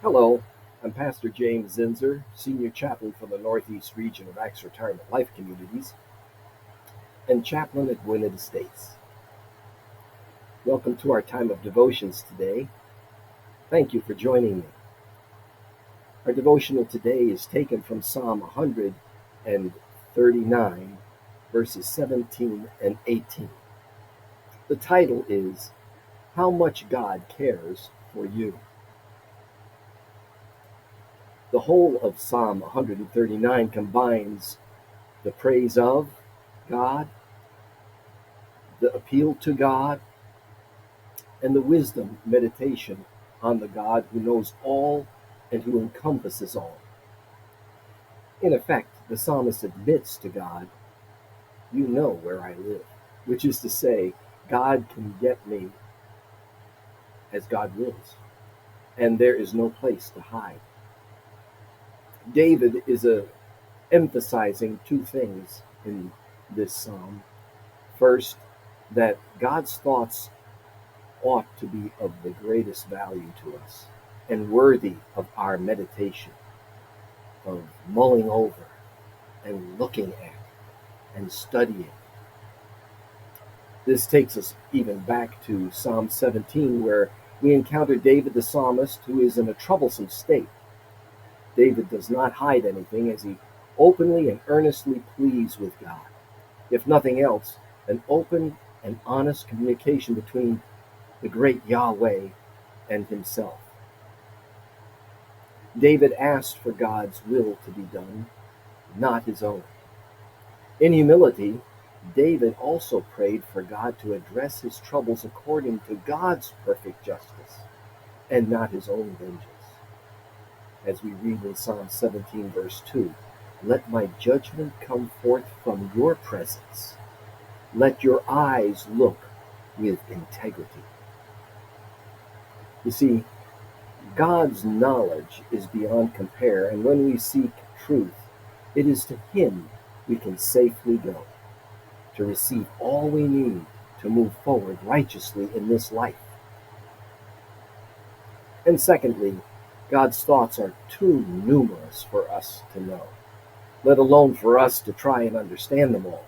Hello, I'm Pastor James Zinzer, Senior Chaplain for the Northeast region of Acts Retirement Life Communities and Chaplain at Gwinnett Estates. Welcome to our time of devotions today. Thank you for joining me. Our devotional today is taken from Psalm 139, verses 17 and 18. The title is, How Much God Cares for You. The whole of Psalm 139 combines the praise of God, the appeal to God, and the wisdom meditation on the God who knows all and who encompasses all. In effect, the psalmist admits to God, "You know where I live," which is to say, God can get me as God wills, and there is no place to hide. David is emphasizing two things in this psalm. First, that God's thoughts ought to be of the greatest value to us and worthy of our meditation, of mulling over and looking at and studying. This takes us even back to Psalm 17, where we encounter David the psalmist, who is in a troublesome state. David does not hide anything as he openly and earnestly pleads with God. If nothing else, an open and honest communication between the great Yahweh and himself. David asked for God's will to be done, not his own. In humility, David also prayed for God to address his troubles according to God's perfect justice and not his own vengeance. As we read in Psalm 17, verse 2, "Let my judgment come forth from your presence. Let your eyes look with integrity." You see, God's knowledge is beyond compare, and when we seek truth, it is to him we can safely go, to receive all we need to move forward righteously in this life. And secondly, God's thoughts are too numerous for us to know, let alone for us to try and understand them all.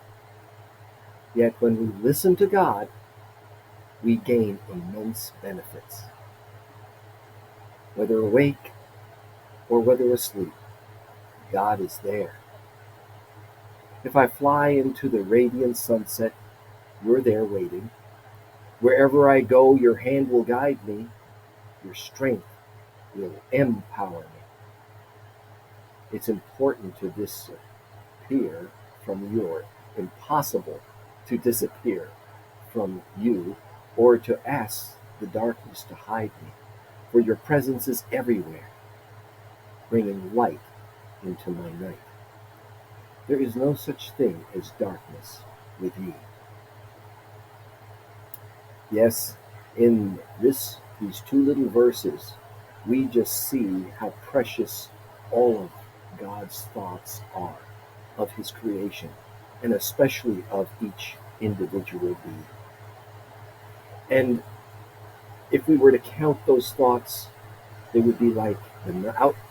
Yet when we listen to God, we gain immense benefits. Whether awake or whether asleep, God is there. If I fly into the radiant sunset, you're there waiting. Wherever I go, your hand will guide me. Your strength will empower me. It's important to disappear from your impossible to disappear from you, or to ask the darkness to hide me, for your presence is everywhere, bringing light into my night. There is no such thing as darkness with you. Yes, in these two little verses, we just see how precious all of God's thoughts are of his creation, and especially of each individual being. And if we were to count those thoughts, they would be like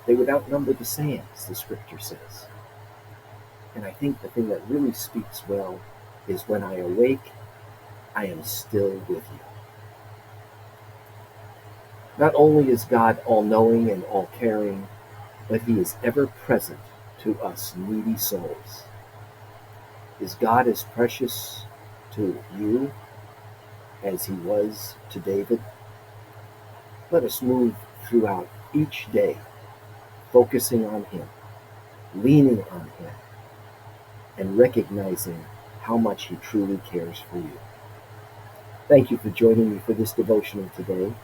they would outnumber the sands, the scripture says. And I think the thing that really speaks well is, when I awake, I am still with you. Not only is God all-knowing and all-caring, but he is ever present to us needy souls. Is God as precious to you as he was to David? Let us move throughout each day, focusing on him, leaning on him, and recognizing how much he truly cares for you. Thank you for joining me for this devotional today.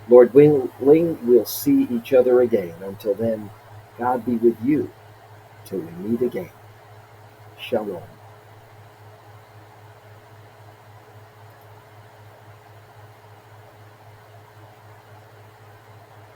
Lord willing, we'll see each other again. Until then, God be with you till we meet again. Shalom.